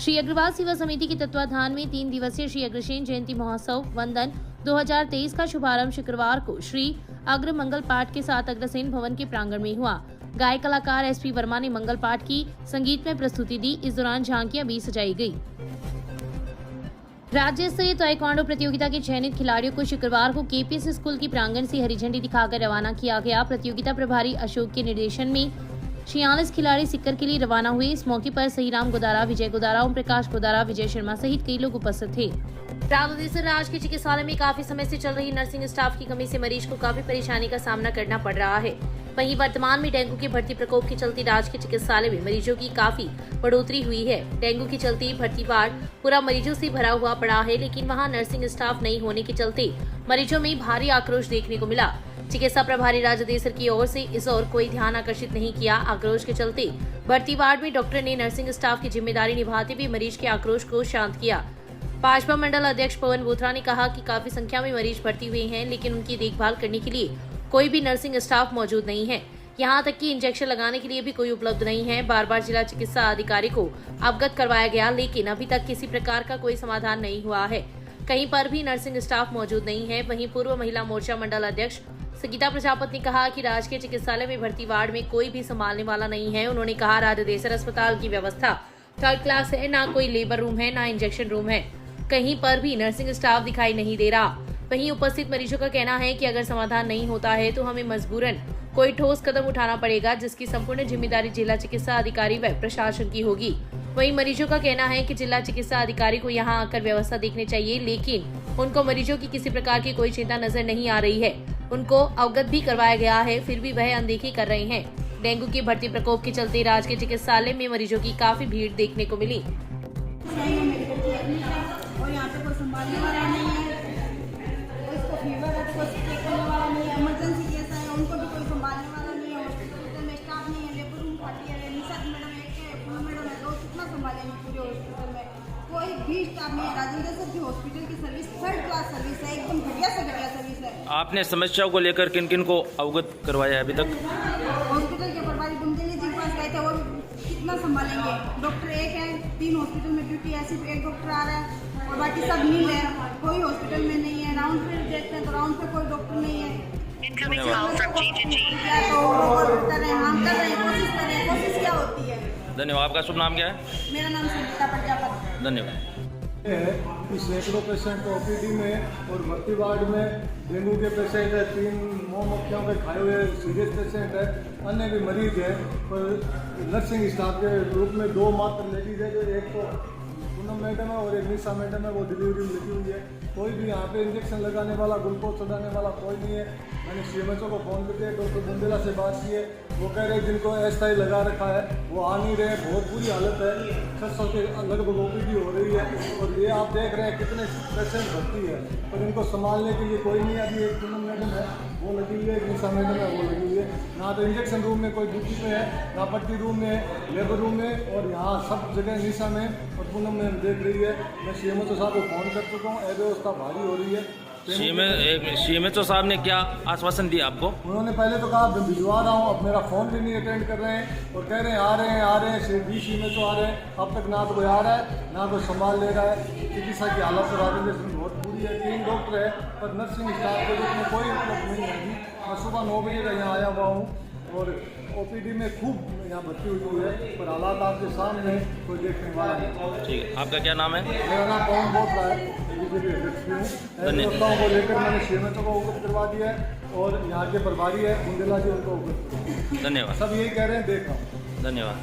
श्री अग्रवाल सेवा समिति के तत्वाधान में 3 दिवसीय श्री अग्रसेन जयंती महोत्सव वंदन 2023 का शुभारंभ शुक्रवार को श्री अग्र मंगल पाठ के साथ अग्रसेन भवन के प्रांगण में हुआ। गायक कलाकार एसपी वर्मा ने मंगल पाठ की संगीतमय प्रस्तुति दी। इस दौरान झांकियां भी सजाई गई। राज्य स्तरीय ताइक्वांडो प्रतियोगिता के चयनित खिलाड़ियों को शुक्रवार को केपीएस स्कूल की प्रांगण से हरी झंडी दिखाकर रवाना किया गया। प्रतियोगिता प्रभारी अशोक के निर्देशन में 46 खिलाड़ी सिक्कर के लिए रवाना हुए। इस मौके पर सहीराम गोदारा, विजय गोदारा, ओम प्रकाश गोदारा, विजय शर्मा सहित कई लोग उपस्थित थे। राजकीय चिकित्सालय में काफी समय से चल रही नर्सिंग स्टाफ की कमी से मरीज को काफी परेशानी का सामना करना पड़ रहा है। वहीं वर्तमान में डेंगू के बढ़ती प्रकोप के चलते राजकीय चिकित्सालय में मरीजों की काफी बढ़ोतरी हुई है। डेंगू के चलते भर्ती वार्ड पूरा मरीजों से भरा हुआ पड़ा है, लेकिन वहां नर्सिंग स्टाफ नहीं होने के चलते मरीजों में भारी आक्रोश देखने को मिला। चिकित्सा प्रभारी राजदेसर की ओर से इस ओर कोई ध्यान आकर्षित नहीं किया। आक्रोश के चलते भर्ती वार्ड में डॉक्टर ने नर्सिंग स्टाफ की जिम्मेदारी निभाते हुए मरीज के आक्रोश को शांत किया। भाजपा मंडल अध्यक्ष पवन बोथरा ने कहा कि काफी संख्या में मरीज भर्ती हुए हैं, लेकिन उनकी देखभाल करने के लिए कोई भी नर्सिंग स्टाफ मौजूद नहीं है। यहाँ तक कि इंजेक्शन लगाने के लिए भी कोई उपलब्ध नहीं है। बार बार जिला चिकित्सा अधिकारी को अवगत करवाया गया, लेकिन अभी तक किसी प्रकार का कोई समाधान नहीं हुआ है। कहीं पर भी नर्सिंग स्टाफ मौजूद नहीं है। वहीं पूर्व महिला मोर्चा मंडल अध्यक्ष संगीता प्रजापति ने कहा कि राजकीय चिकित्सालय में भर्ती वार्ड में कोई भी संभालने वाला नहीं है। उन्होंने कहा राजदेसर अस्पताल की व्यवस्था 3rd क्लास है, ना कोई लेबर रूम है, ना इंजेक्शन रूम है। कहीं पर भी नर्सिंग स्टाफ दिखाई नहीं दे रहा। वहीं उपस्थित मरीजों का कहना है कि अगर समाधान नहीं होता है तो हमें मजबूरन कोई ठोस कदम उठाना पड़ेगा, जिसकी संपूर्ण जिम्मेदारी जिला चिकित्सा अधिकारी व प्रशासन की होगी। वहीं मरीजों का कहना है कि जिला चिकित्सा अधिकारी को यहां आकर व्यवस्था देखनी चाहिए, लेकिन उनको मरीजों की किसी प्रकार की कोई चिंता नजर नहीं आ रही है। उनको अवगत भी करवाया गया है, फिर भी वह अनदेखी कर रहे हैं। डेंगू के बढ़ते प्रकोप के चलते राजकीय चिकित्सालय में मरीजों की काफी भीड़ देखने को मिली। और यहाँ पे कोई संभालने वाला नहीं है, उसको फीवर है, कोई चेक करने वाला नहीं है, इमरजेंसी केस है, उनको भी कोई संभालने वाला नहीं है। हॉस्पिटल में स्टाफ नहीं है, लेबर रूम खाली है, निशा मैडम एक मैडम है, तो कितना संभालेंगे पूरे हॉस्पिटल में? कोई भी स्टाफ नहीं है। राजेंद्र सर की हॉस्पिटल की सर्विस 3rd क्लास सर्विस है, एकदम घटिया से घटिया सर्विस है। आपने समस्याओं को लेकर किन किन को अवगत करवाया है अभी तक? हॉस्पिटल के प्रभारी बुंदेली जी के पास गए थे, वो कितना संभालेंगे? डॉक्टर एक है, 3 हॉस्पिटल में ड्यूटी है, सिर्फ एक डॉक्टर आ रहा है और बाकी सब नील है, कोई हॉस्पिटल में नहीं है। राउंड पे देखते हैं तो राउंड पे कोई डॉक्टर नहीं है। हम कर रहे हैं, कोशिश क्या होती है। धन्यवाद। आपका शुभ नाम क्या है? मेरा नाम संगीता प्रजापति। धन्यवाद। कि सैकड़ों पेशेंट ओपीडी में और भर्ती वार्ड में डेंगू के पेशेंट है, 3 मोमबत्तियों के खाए हुए सीरियस पेशेंट है, अन्य भी मरीज है। पर नर्सिंग स्टाफ के रूप में 2 मात्र लेडीज है, जो एक तो पूनम मैडम है और एक निशा मैडम है, वो डिलीवरी में लगी हुई है। कोई भी यहाँ पे इंजेक्शन लगाने वाला, ग्लूकोज चढ़ाने वाला कोई नहीं है। मैंने सीएमएचओ को फ़ोन करके डॉक्टर बुंदेला से बात की है, वो कह रहे हैं जिनको अस्थायी लगा रखा है वो आ नहीं रहे। बहुत बुरी हालत है, 600 के लगभग ओपीडी हो रही है और ये आप देख रहे हैं कितने पेशेंट भर्ती है, पर इनको संभालने के लिए कोई नहीं है। अभी एक पूनम मैडम है वो लगी हुई है, एक निशा मैडम है वो लगी हुई है। ना तो इंजेक्शन रूम में कोई ड्यूटी पे है, ना पट्टी रूम में, लेबर रूम में, और यहाँ सब जगह निशा में और पूनम में देख रही है। मैं सीएमएचओ साहब को फ़ोन कर चुका हूँ, अव्यवस्था भारी हो रही है। सीएमएचओ साहब ने क्या आश्वासन दिया आपको? उन्होंने पहले तो कहा मैं भिजवा रहा हूँ, अब मेरा फ़ोन भी नहीं अटेंड कर रहे हैं और कह रहे हैं आ रहे हैं सीएमएचओ आ रहे हैं। अब तक ना तो कोई आ रहा है ना कोई संभाल ले रहा है। चिकित्सा की हालत तो राजेंद्र में बहुत बुरी है। 3 डॉक्टर है पर नर्सिंग स्टाफ के रूप में कोई उपलब्ध नहीं है। मैं सुबह 9 बजे का यहाँ आया हुआ हूँ और ओपीडी में खूब यहाँ भर्ती हुई है, पर हालात आपके सामने कोई देखने वाला नहीं। ठीक है, आपका क्या नाम है? मेरा नाम पवन बोथरा है, बीजेपी अध्यक्ष भी हूँ। व्यवस्थाओं को लेकर मैंने सीएमएचओ को अवगत करवा दिया है और यहाँ के प्रभारी है बुंदेला जी, उनको अवगत। धन्यवाद। सब यही कह रहे हैं, देखा। धन्यवाद।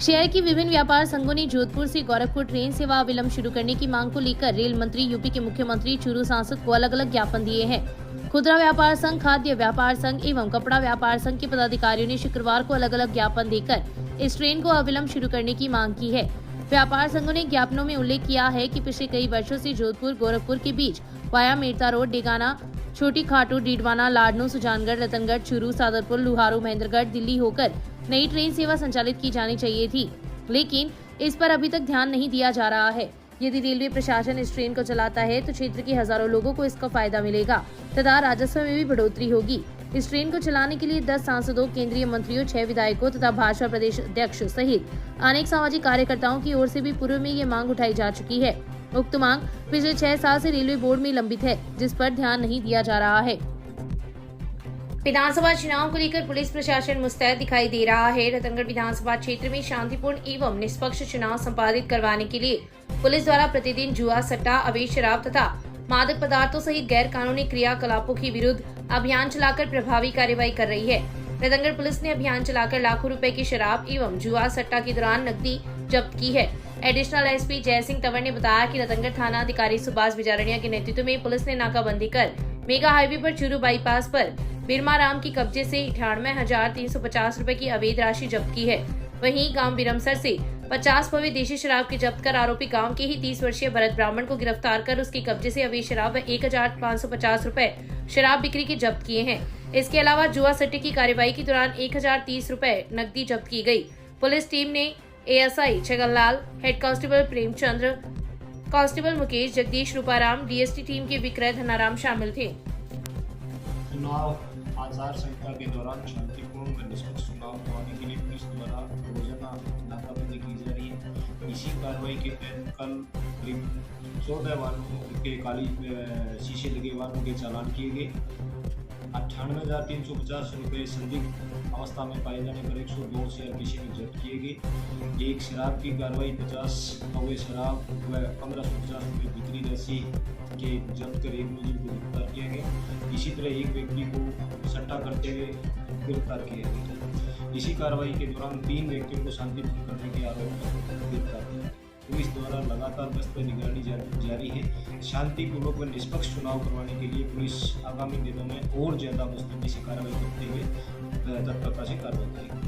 शहर की विभिन्न व्यापार संघों ने जोधपुर से गोरखपुर ट्रेन सेवा अविलंब शुरू करने की मांग को लेकर रेल मंत्री, यूपी के मुख्यमंत्री, चूरू सांसद को अलग अलग ज्ञापन दिए हैं। खुदरा व्यापार संघ, खाद्य व्यापार संघ एवं कपड़ा व्यापार संघ के पदाधिकारियों ने शुक्रवार को अलग अलग ज्ञापन देकर इस ट्रेन को अविलंब शुरू करने की मांग की है। व्यापार संघों ने ज्ञापनों में उल्लेख किया है कि पिछले कई वर्षों से जोधपुर गोरखपुर के बीच वाया मेरता रोड, डेगाना, छोटी खाटू, डीडवाना, लाडनू, सुजानगढ़, रतनगढ़, चूरू, सादरपुर, लुहारू, महेंद्रगढ़, दिल्ली होकर नई ट्रेन सेवा संचालित की जानी चाहिए थी, लेकिन इस पर अभी तक ध्यान नहीं दिया जा रहा है। यदि रेलवे प्रशासन इस ट्रेन को चलाता है तो क्षेत्र के हजारों लोगों को इसका फायदा मिलेगा तथा राजस्व में भी बढ़ोतरी होगी। इस ट्रेन को चलाने के लिए 10 सांसदों, केंद्रीय मंत्रियों, 6 विधायकों तथा भाजपा प्रदेश अध्यक्ष सहित अनेक सामाजिक कार्यकर्ताओं की ओर से भी पूर्व में ये मांग उठाई जा चुकी है। उक्त मांग पिछले 6 साल से रेलवे बोर्ड में लंबित है, जिस पर ध्यान नहीं दिया जा रहा है। विधानसभा चुनाव को लेकर पुलिस प्रशासन मुस्तैद दिखाई दे रहा है। रतनगढ़ विधानसभा क्षेत्र में शांतिपूर्ण एवं निष्पक्ष चुनाव संपादित करवाने के लिए पुलिस द्वारा प्रतिदिन जुआ, सट्टा, अवैध शराब तथा मादक पदार्थों सहित गैर कानूनी क्रियाकलापों के विरुद्ध अभियान चलाकर प्रभावी कार्रवाई कर रही है। रतनगढ़ पुलिस ने अभियान चलाकर लाखों रुपए की शराब एवं जुआ, सट्टा के दौरान नकदी जब्त की है। एडिशनल एसपी जय सिंह तंवर ने बताया कि रतनगढ़ थाना अधिकारी सुभाष बिजारड़िया के नेतृत्व में पुलिस ने नाकाबंदी कर मेगा हाईवे पर चूरू बाईपास पर बिरमा राम की कब्जे से 98,350 रुपए की अवैध राशि जब्त की है। वहीं गांव बिरमसर से 50 पवे देशी शराब की जब्त कर आरोपी गांव के ही 30 वर्षीय भरत ब्राह्मण को गिरफ्तार कर उसके कब्जे से अवैध शराब व 1,550 रुपए शराब बिक्री के जब्त किए हैं। इसके अलावा जुआ सट्टे की कार्रवाई के दौरान 1,030 रुपए नकदी जब्त की गई। पुलिस टीम ने ASI Chhaganlal, head constable Premchandra, constable Mukesh, Jagdish, Rooparam, DST team के विक्रय धनाराम शामिल थे। चुनाव आचार संहिता के दौरान शांतिपूर्ण व निष्पक्ष चुनाव करवाने के लिए पुलिस द्वारा रोजाना नाकाबंदी की जा रही है। इसी कार्रवाई के तहत कल करीब 14 वाहनों के काली शीशे लगे वाहनों के चालान किए गए। 98,350 रुपये संदिग्ध अवस्था में पाए जाने पर 102 शेयर शीशे में जब्त किए गए। एक शराब की कार्रवाई 50 पवे शराब व 1,550 रुपये बिक्री राशि के जब्त कर एक मुलजिम को गिरफ्तार किया गया। इसी तरह एक व्यक्ति को सट्टा करते हुए गिरफ्तार किया गया। इसी कार्रवाई के दौरान 3 व्यक्तियों को शांतिपूर्ण करने के आरोप में गिरफ्तार किया। पुलिस द्वारा लगातार गश्त निगरानी जारी है। शांतिपूर्वक व निष्पक्ष चुनाव करवाने के लिए पुलिस आगामी दिनों में और ज्यादा मुस्तैदी से कार्रवाई करते हुए तत्परता से कार्रवाई करेगी।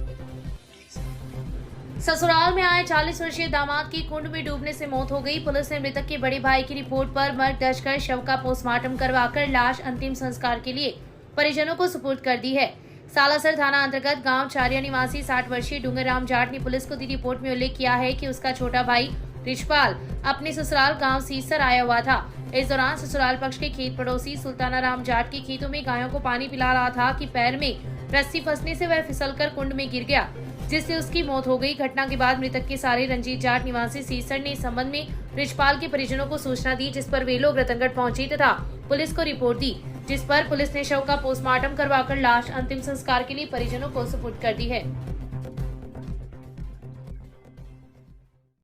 ससुराल में आए 40 वर्षीय दामाद की कुंड में डूबने से मौत हो गई। पुलिस ने मृतक के बड़े भाई की रिपोर्ट पर मर्ग दर्ज कर शव का पोस्टमार्टम करवाकर लाश अंतिम संस्कार के लिए परिजनों को सुपुर्द कर दी है। सालासर थाना अंतर्गत गांव चारिया निवासी 60 वर्षीय डूंगरराम जाट ने पुलिस को दी रिपोर्ट में उल्लेख किया है कि उसका छोटा भाई रिचपाल अपने ससुराल गांव सीसर आया हुआ था। इस दौरान ससुराल पक्ष के खेत पड़ोसी सुल्ताना राम जाट के खेतों में गायों को पानी पिला रहा था कि पैर में रस्सी फंसने से वह फिसलकर कुंड में गिर गया, जिससे उसकी मौत हो गई। घटना के बाद मृतक के सारे रंजीत जाट निवासी सीसर ने इस संबंध में रिचपाल के परिजनों को सूचना दी, जिस पर वे लोग रतनगढ़ पहुंचे तथा पुलिस को रिपोर्ट दी, जिस पर पुलिस ने शव का पोस्टमार्टम करवाकर लाश अंतिम संस्कार के लिए परिजनों को सुपुर्द कर दी है।